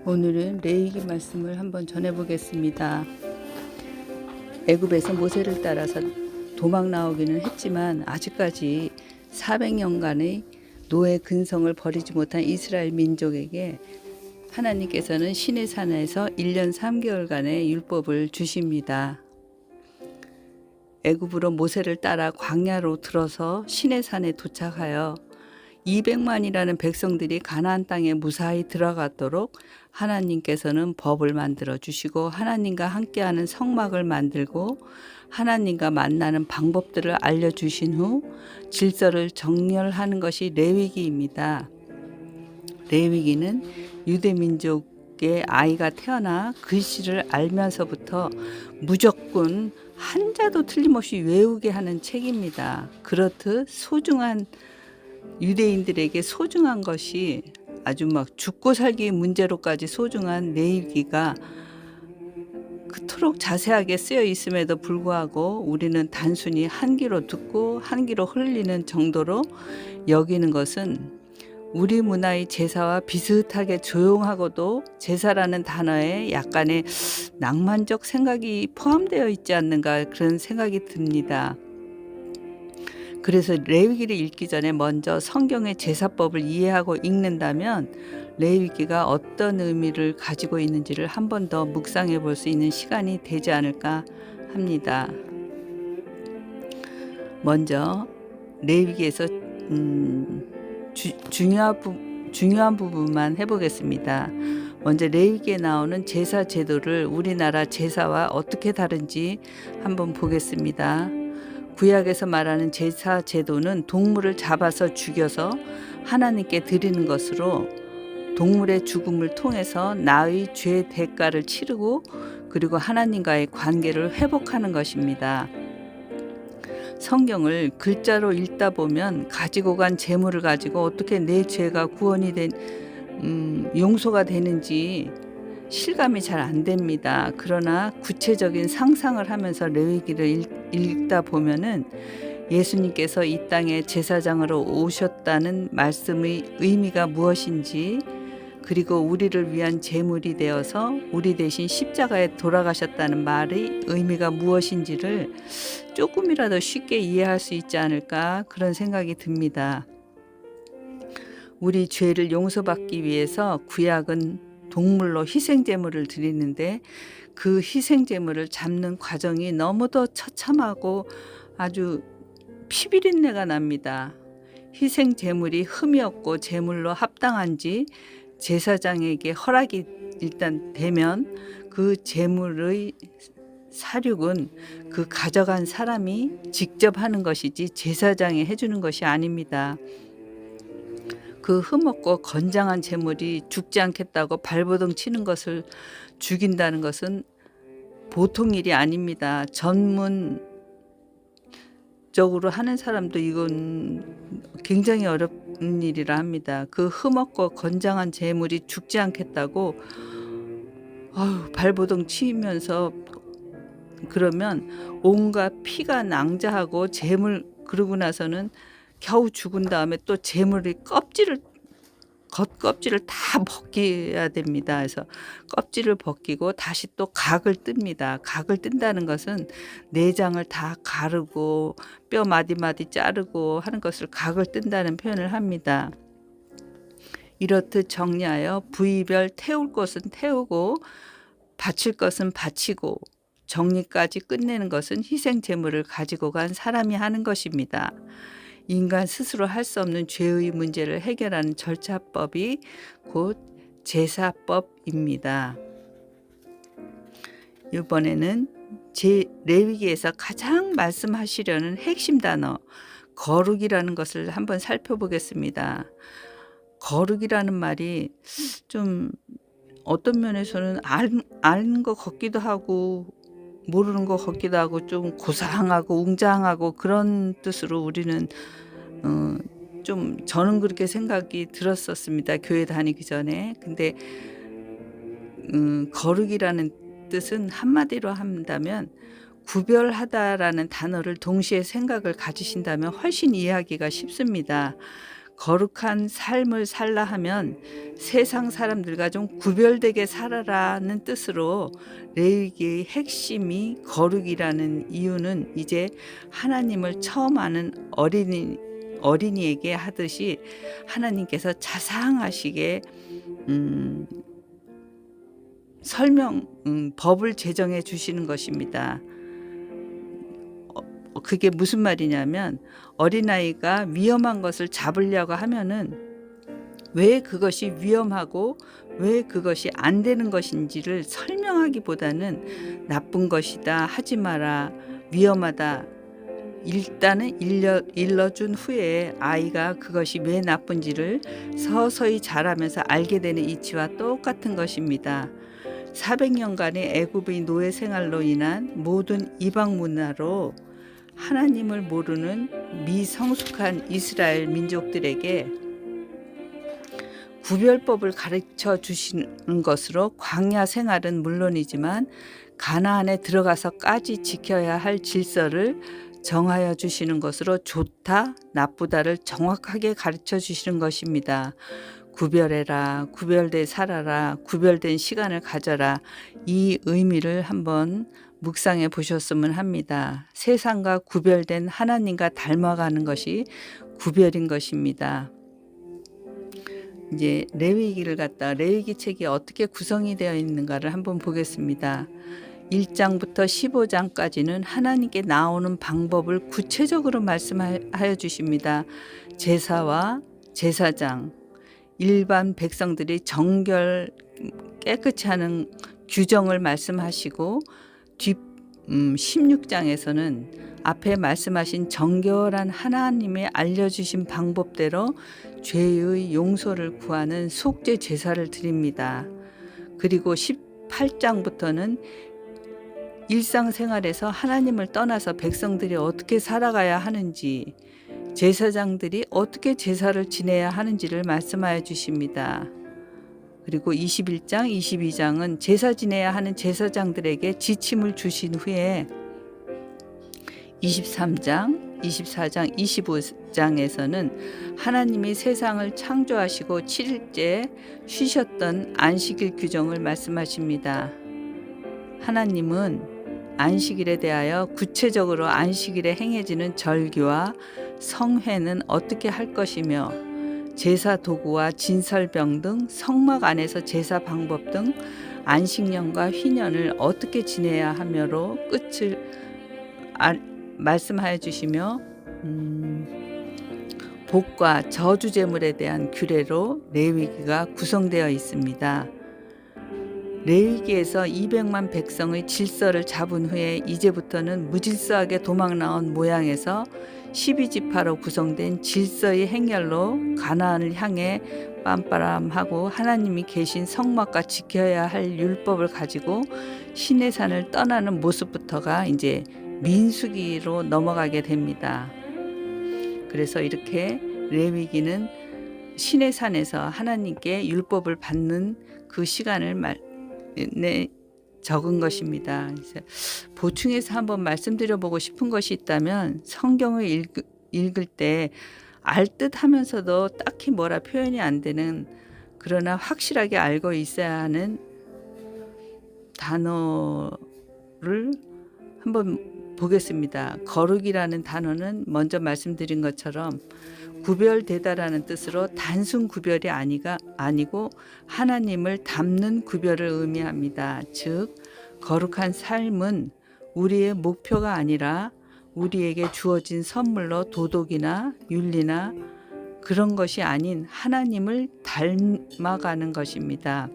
오늘은 레위기 말씀을 한번 전해보겠습니다. 애굽에서 모세를 따라서 도망 나오기는 했지만 아직까지 400년간의 노예 근성을 버리지 못한 이스라엘 민족에게 하나님께서는 시내 산에서 1년 3개월간의 율법을 주십니다. 애굽으로 모세를 따라 광야로 들어서 시내 산에 도착하여 200만이라는 백성들이 가나안 땅에 무사히 들어가도록 하나님께서는 법을 만들어 주시고 하나님과 함께하는 성막을 만들고 하나님과 만나는 방법들을 알려주신 후 질서를 정렬하는 것이 레위기입니다. 레위기는 유대민족의 아이가 태어나 글씨를 알면서부터 무조건 한자도 틀림없이 외우게 하는 책입니다. 그렇듯 유대인들에게 소중한 것이 아주 막 죽고 살기 문제로까지 소중한 레위기가 그토록 자세하게 쓰여 있음에도 불구하고 우리는 단순히 한 귀로 듣고 한 귀로 흘리는 정도로 여기는 것은 우리 문화의 제사와 비슷하게 조용하고도 제사라는 단어에 약간의 낭만적 생각이 포함되어 있지 않는가 그런 생각이 듭니다. 그래서 레위기를 읽기 전에 먼저 성경의 제사법을 이해하고 읽는다면 레위기가 어떤 의미를 가지고 있는지를 한 번 더 묵상해 볼 수 있는 시간이 되지 않을까 합니다. 먼저 레위기에서 중요한 부분만 해보겠습니다. 먼저 레위기에 나오는 제사 제도를 우리나라 제사와 어떻게 다른지 한번 보겠습니다. 구약에서 말하는 제사 제도는 동물을 잡아서 죽여서 하나님께 드리는 것으로 동물의 죽음을 통해서 나의 죄 대가를 치르고 그리고 하나님과의 관계를 회복하는 것입니다. 성경을 글자로 읽다 보면 가지고 간 재물을 가지고 어떻게 내 죄가 구원이 용서가 되는지 실감이 잘 안 됩니다. 그러나 구체적인 상상을 하면서 레위기를 읽다 보면은 예수님께서 이 땅에 제사장으로 오셨다는 말씀의 의미가 무엇인지 그리고 우리를 위한 제물이 되어서 우리 대신 십자가에 돌아가셨다는 말의 의미가 무엇인지를 조금이라도 쉽게 이해할 수 있지 않을까 그런 생각이 듭니다. 우리 죄를 용서받기 위해서 구약은 동물로 희생제물을 드리는데 그 희생제물을 잡는 과정이 너무도 처참하고 아주 피비린내가 납니다. 희생제물이 흠이 없고 제물로 합당한지 제사장에게 허락이 일단 되면 그 제물의 사륙은 그 가져간 사람이 직접 하는 것이지 제사장이 해주는 것이 아닙니다. 그 흠없고 건장한 제물이 죽지 않겠다고 발버둥 치는 것을 죽인다는 것은 보통 일이 아닙니다. 전문적으로 하는 사람도 이건 굉장히 어려운 일이라 합니다. 그 흠없고 건장한 제물이 죽지 않겠다고 발버둥 치면서 그러면 온갖 피가 낭자하고 그러고 나서는 겨우 죽은 다음에 또 제물의 겉껍질을 다 벗겨야 됩니다. 그래서 껍질을 벗기고 다시 또 각을 뜹니다. 각을 뜬다는 것은 내장을 다 가르고 뼈 마디마디 자르고 하는 것을 각을 뜬다는 표현을 합니다. 이렇듯 정리하여 부위별 태울 것은 태우고 바칠 것은 바치고 정리까지 끝내는 것은 희생 제물을 가지고 간 사람이 하는 것입니다. 인간 스스로 할 수 없는 죄의 문제를 해결하는 절차법이 곧 제사법입니다. 이번에는 레위기에서 가장 말씀하시려는 핵심 단어 거룩이라는 것을 한번 살펴보겠습니다. 거룩이라는 말이 좀 어떤 면에서는 아는 것 같기도 하고 모르는 것 같기도 하고 좀 고상하고 웅장하고 그런 뜻으로 우리는 저는 그렇게 생각이 들었었습니다. 교회 다니기 전에. 근데 거룩이라는 뜻은 한마디로 한다면 구별하다라는 단어를 동시에 생각을 가지신다면 훨씬 이해하기가 쉽습니다. 거룩한 삶을 살라 하면 세상 사람들과 좀 구별되게 살아라는 뜻으로 레위기의 핵심이 거룩이라는 이유는 이제 하나님을 처음 아는 어린이에게 하듯이 하나님께서 자상하시게 법을 제정해 주시는 것입니다. 그게 무슨 말이냐면 어린아이가 위험한 것을 잡으려고 하면은 왜 그것이 위험하고 왜 그것이 안 되는 것인지를 설명하기보다는 나쁜 것이다, 하지 마라, 위험하다, 일단은 일러준 후에 아이가 그것이 왜 나쁜지를 서서히 자라면서 알게 되는 이치와 똑같은 것입니다. 400년간의 애굽의 노예 생활로 인한 모든 이방 문화로 하나님을 모르는 미성숙한 이스라엘 민족들에게 구별법을 가르쳐 주시는 것으로 광야 생활은 물론이지만 가나안에 들어가서까지 지켜야 할 질서를 정하여 주시는 것으로 좋다, 나쁘다를 정확하게 가르쳐 주시는 것입니다. 구별해라, 구별돼 살아라, 구별된 시간을 가져라. 이 의미를 한번 묵상해 보셨으면 합니다. 세상과 구별된 하나님과 닮아가는 것이 구별인 것입니다. 이제 레위기를 갖다 레위기 책이 어떻게 구성이 되어 있는가를 한번 보겠습니다. 1장부터 15장까지는 하나님께 나오는 방법을 구체적으로 말씀하여 주십니다. 제사와 제사장, 일반 백성들이 정결 깨끗이 하는 규정을 말씀하시고 뒷 16장에서는 앞에 말씀하신 정결한 하나님의 알려주신 방법대로 죄의 용서를 구하는 속죄 제사를 드립니다. 그리고 18장부터는 일상생활에서 하나님을 떠나서 백성들이 어떻게 살아가야 하는지, 제사장들이 어떻게 제사를 지내야 하는지를 말씀하여 주십니다. 그리고 21장, 22장은 제사 지내야 하는 제사장들에게 지침을 주신 후에 23장, 24장, 25장에서는 하나님이 세상을 창조하시고 7일째 쉬셨던 안식일 규정을 말씀하십니다. 하나님은 안식일에 대하여 구체적으로 안식일에 행해지는 절기와 성회는 어떻게 할 것이며 제사 도구와 진설병 등 성막 안에서 제사 방법 등 안식년과 희년을 어떻게 지내야 하며로 끝을 말씀하여 주시며 복과 저주 제물에 대한 규례로 레위기가 구성되어 있습니다. 레위기에서 200만 백성의 질서를 잡은 후에 이제부터는 무질서하게 도망 나온 모양에서 12지파로 구성된 질서의 행렬로 가나안을 향해 빰빠람하고 하나님이 계신 성막과 지켜야 할 율법을 가지고 시내산을 떠나는 모습부터가 이제 민수기로 넘어가게 됩니다. 그래서 이렇게 레위기는 시내산에서 하나님께 율법을 받는 그 시간을 적은 것입니다. 보충해서 한번 말씀드려보고 싶은 것이 있다면 성경을 읽을 때 알듯하면서도 딱히 뭐라 표현이 안 되는, 그러나 확실하게 알고 있어야 하는 단어를 한번 보겠습니다. 거룩이라는 단어는 먼저 말씀드린 것처럼 구별되다라는 뜻으로 단순 구별이 아니고 하나님을 닮는 구별을 의미합니다. 즉 거룩한 삶은 우리의 목표가 아니라 우리에게 주어진 선물로 도덕이나 윤리나 그런 것이 아닌 하나님을 닮아가는 것입니다.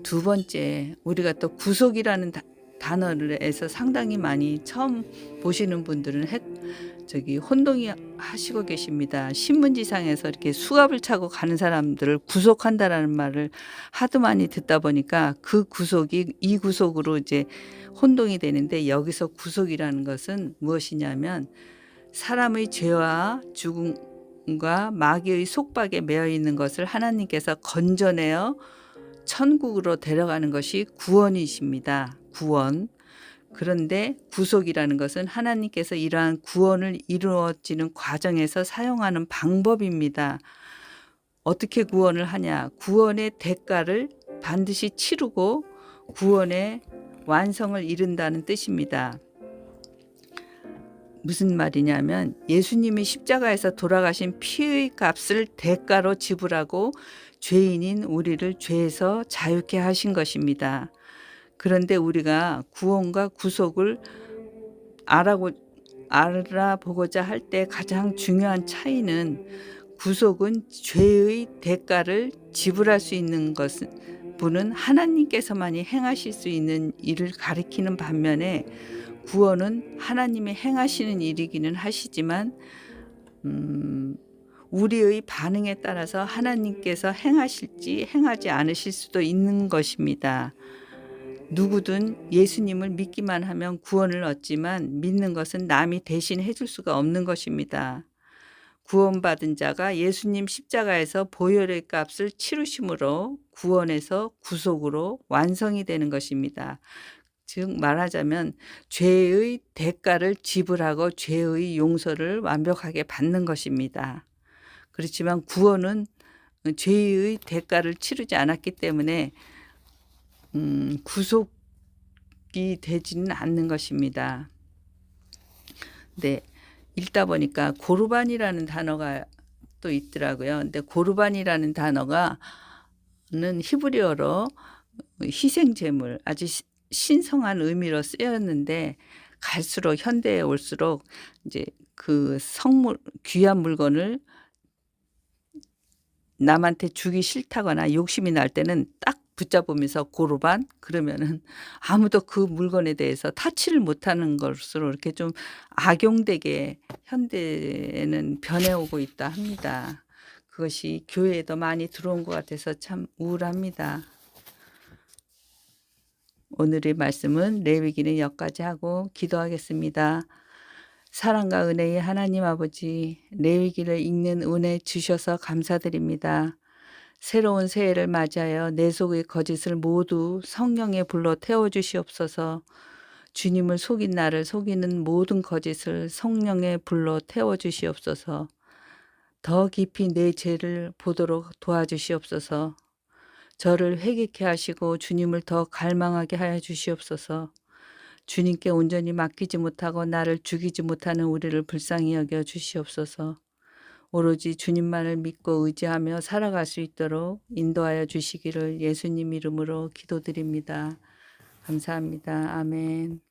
두 번째, 우리가 또 구속이라는 단어에서 상당히 많이 처음 보시는 분들은 혼동이 하시고 계십니다. 신문지상에서 이렇게 수갑을 차고 가는 사람들을 구속한다라는 말을 하도 많이 듣다 보니까 그 구속이 이 구속으로 이제 혼동이 되는데, 여기서 구속이라는 것은 무엇이냐면 사람의 죄와 죽음과 마귀의 속박에 매여 있는 것을 하나님께서 건져내어 천국으로 데려가는 것이 구원이십니다. 구원. 그런데 구속이라는 것은 하나님께서 이러한 구원을 이루어지는 과정에서 사용하는 방법입니다. 어떻게 구원을 하냐? 구원의 대가를 반드시 치르고 구원의 완성을 이룬다는 뜻입니다. 무슨 말이냐면 예수님이 십자가에서 돌아가신 피의 값을 대가로 지불하고 죄인인 우리를 죄에서 자유케 하신 것입니다. 그런데 우리가 구원과 구속을 알아보고자 할 때 가장 중요한 차이는 구속은 죄의 대가를 지불할 수 있는 분은 하나님께서만이 행하실 수 있는 일을 가리키는 반면에 구원은 하나님이 행하시는 일이기는 하시지만 우리의 반응에 따라서 하나님께서 행하실지 행하지 않으실 수도 있는 것입니다. 누구든 예수님을 믿기만 하면 구원을 얻지만 믿는 것은 남이 대신 해줄 수가 없는 것입니다. 구원받은 자가 예수님 십자가에서 보혈의 값을 치르심으로 구원에서 구속으로 완성이 되는 것입니다. 즉 말하자면 죄의 대가를 지불하고 죄의 용서를 완벽하게 받는 것입니다. 그렇지만 구원은 죄의 대가를 치르지 않았기 때문에 구속이 되지는 않는 것입니다. 네, 읽다 보니까 고르반이라는 단어가 또 있더라고요. 근데 고르반이라는 단어가는 히브리어로 희생제물, 아주 신성한 의미로 쓰였는데 갈수록 현대에 올수록 이제 그 귀한 물건을 남한테 주기 싫다거나 욕심이 날 때는 딱 붙잡으면서 고르반 그러면은 아무도 그 물건에 대해서 타치를 못하는 것으로 이렇게 좀 악용되게 현대에는 변해오고 있다 합니다. 그것이 교회에도 많이 들어온 것 같아서 참 우울합니다. 오늘의 말씀은 레위기는 여기까지 하고 기도하겠습니다. 사랑과 은혜의 하나님 아버지, 레위기를 읽는 은혜 주셔서 감사드립니다. 새로운 새해를 맞이하여 내 속의 거짓을 모두 성령의 불로 태워주시옵소서. 주님을 속인 나를 속이는 모든 거짓을 성령의 불로 태워주시옵소서. 더 깊이 내 죄를 보도록 도와주시옵소서. 저를 회개케 하시고 주님을 더 갈망하게 하여 주시옵소서. 주님께 온전히 맡기지 못하고 나를 죽이지 못하는 우리를 불쌍히 여겨 주시옵소서. 오로지 주님만을 믿고 의지하며 살아갈 수 있도록 인도하여 주시기를 예수님 이름으로 기도드립니다. 감사합니다. 아멘.